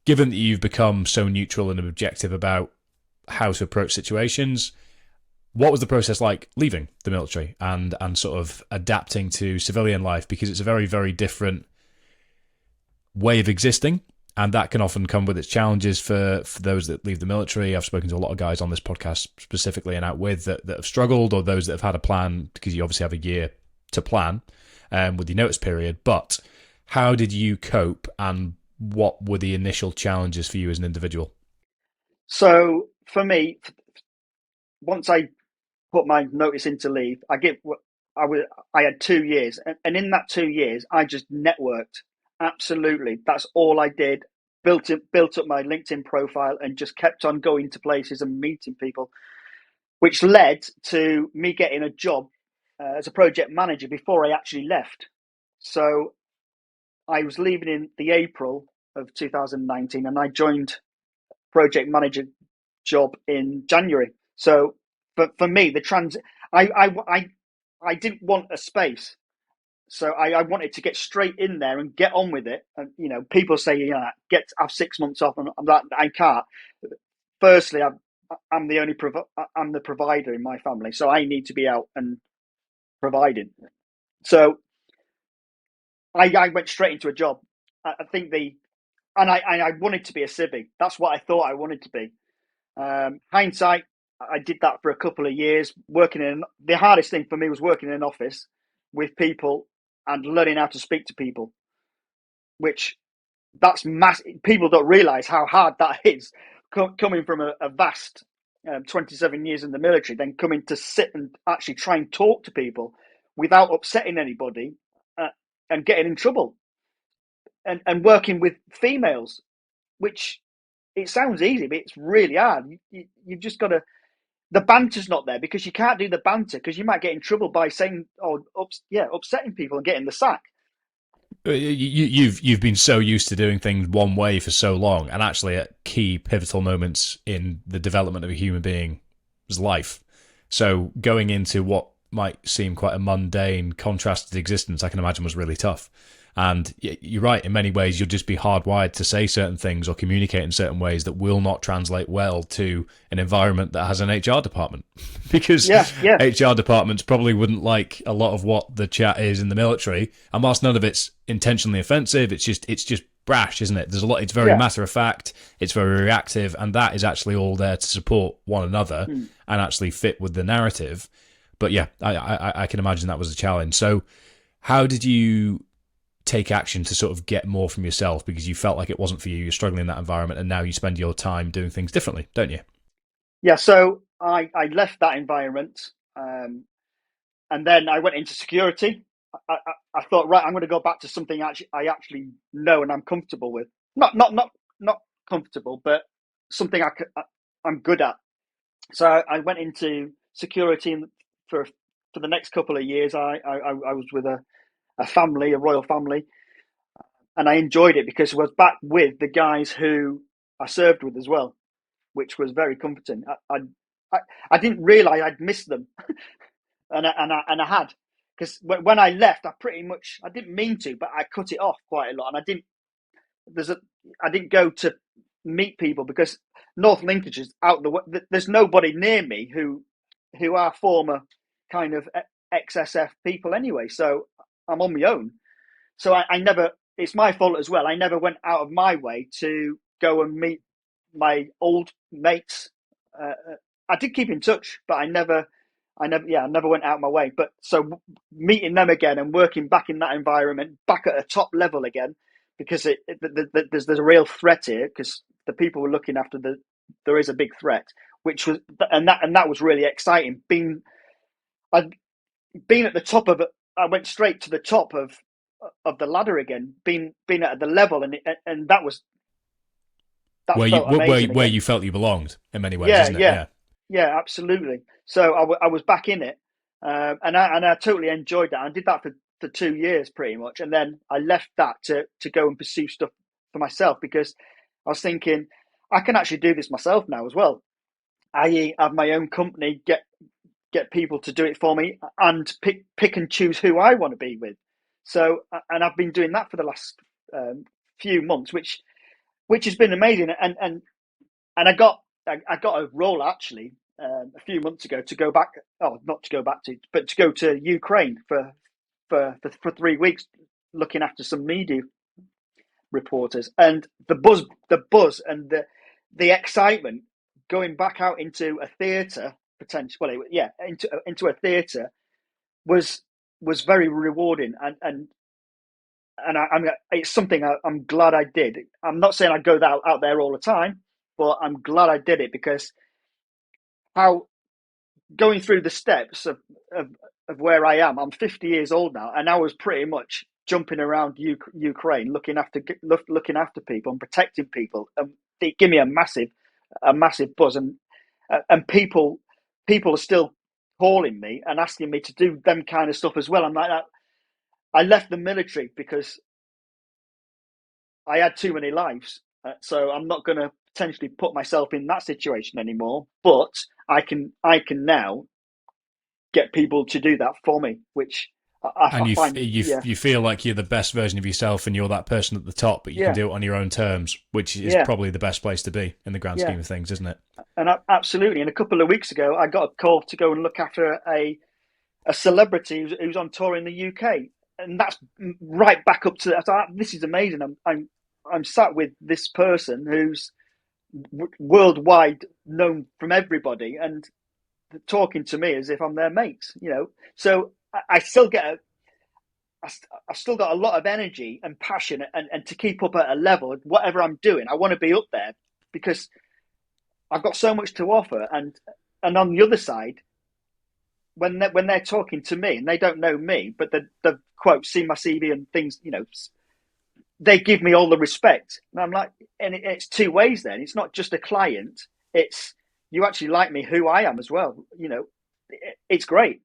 given that you've become so neutral and objective about how to approach situations, what was the process like leaving the military and sort of adapting to civilian life? Because it's a very, very different way of existing, and that can often come with its challenges for those that leave the military. I've spoken to a lot of guys on this podcast specifically and out with that have struggled, or those that have had a plan, because you obviously have a year to plan with your notice period. But how did you cope, and what were the initial challenges for you as an individual? So for me, once I put my notice in to leave, I was I had 2 years, and in that 2 years, I just networked. Absolutely, that's all I did. Built up my LinkedIn profile, and just kept on going to places and meeting people, which led to me getting a job as a project manager before I actually left. So I was leaving in the April of 2019, and I joined project manager job in January. So for me, the transit, I didn't want a space. So I wanted to get straight in there and get on with it. And people say, have 6 months off, and I'm like, I can't. Firstly, I'm the only I'm the provider in my family, so I need to be out and providing. So I went straight into a job. I think I wanted to be a civvy. That's what I thought I wanted to be. Hindsight, I did that for a couple of years. The hardest thing for me was working in an office with people and learning how to speak to people, which that's massive. People don't realize how hard that is. Coming from a vast 27 years in the military, then coming to sit and actually try and talk to people without upsetting anybody and getting in trouble, and working with females, which it sounds easy, but it's really hard. You've just got to. The banter's not there because you can't do the banter because you might get in trouble by saying, upsetting people and getting the sack. You've been so used to doing things one way for so long, and actually at key pivotal moments in the development of a human being's life. So going into what might seem quite a mundane, contrasted existence, I can imagine was really tough. And you're right, in many ways, you'll just be hardwired to say certain things or communicate in certain ways that will not translate well to an environment that has an HR department. Because Yeah, yeah, HR departments probably wouldn't like a lot of what the chat is in the military. And whilst none of it's intentionally offensive, it's just brash, isn't it? There's a lot. It's very yeah. matter of fact. It's very reactive, and that is actually all there to support one another Mm. and actually fit with the narrative. But yeah, I can imagine that was a challenge. So, how did you take action to sort of get more from yourself, because you felt like it wasn't for you? You're struggling in that environment, and now you spend your time doing things differently, don't you? Yeah. So I left that environment, and then I went into security. I thought, right, I'm going to go back to something I actually know and I'm comfortable with. Not comfortable, but something I'm good at. So I went into security, and for the next couple of years, I was with a family, a royal family, and I enjoyed it because I was back with the guys who I served with as well, which was very comforting. I didn't realize I'd missed them, and I had, because when I left, I didn't mean to, but I cut it off quite a lot, and I didn't go to meet people because North Lincolnshire's out the way. There's nobody near me who are former kind of XSF people anyway, so I'm on my own. So I never. It's my fault as well. I never went out of my way to go and meet my old mates. I did keep in touch, but I never went out of my way. But so meeting them again and working back in that environment, back at a top level again, because there's a real threat here, because the people were looking after there is a big threat, which was and that was really exciting. I'd been at the top of it. I went straight to the top of the ladder again, being at the level, and that Where you felt amazing where again. you felt you belonged in many ways, Yeah, isn't it? yeah, Yeah. yeah, absolutely. So I was back in it, and I totally enjoyed that. I did that for 2 years pretty much, and then I left that to go and pursue stuff for myself, because I was thinking I can actually do this myself now as well. I have my own company, get people to do it for me, and pick and choose who I want to be with. So, and I've been doing that for the last few months, which which has been amazing. And I got a role actually a few months ago to go back. Oh, not to go back to, but to go to Ukraine for 3 weeks, looking after some media reporters. And the buzz, and the excitement going back out into a theatre potential. Well, yeah, into a theatre was very rewarding, and it's something I'm glad I did. I'm not saying I go out there all the time, but I'm glad I did it, because how going through the steps of, of where I am. I'm 50 years old now, and I was pretty much jumping around Ukraine, looking after people and protecting people. And they give me a massive buzz, and people are still calling me and asking me to do them kind of stuff as well. I'm like, I left the military because I had too many lives, so I'm not going to potentially put myself in that situation anymore. But I can now get people to do that for me, which And I find, yeah, you feel like you're the best version of yourself, and you're that person at the top, but you can yeah, do it on your own terms, which is yeah, probably the best place to be in the grand yeah, scheme of things, isn't it? and absolutely. And a couple of weeks ago, I got a call to go and look after a celebrity who's on tour in the UK, and that's right back up to. I thought, this is amazing. I'm sat with this person who's worldwide known from everybody, and talking to me as if I'm their mates. So I still get I've still got a lot of energy and passion, and to keep up at a level, whatever I'm doing, I want to be up there, because I've got so much to offer. And on the other side, when they're talking to me and they don't know me, but the quote, see my CV and things, they give me all the respect. And I'm like, and it's two ways then. It's not just a client. It's, you actually like me, who I am as well. It's great.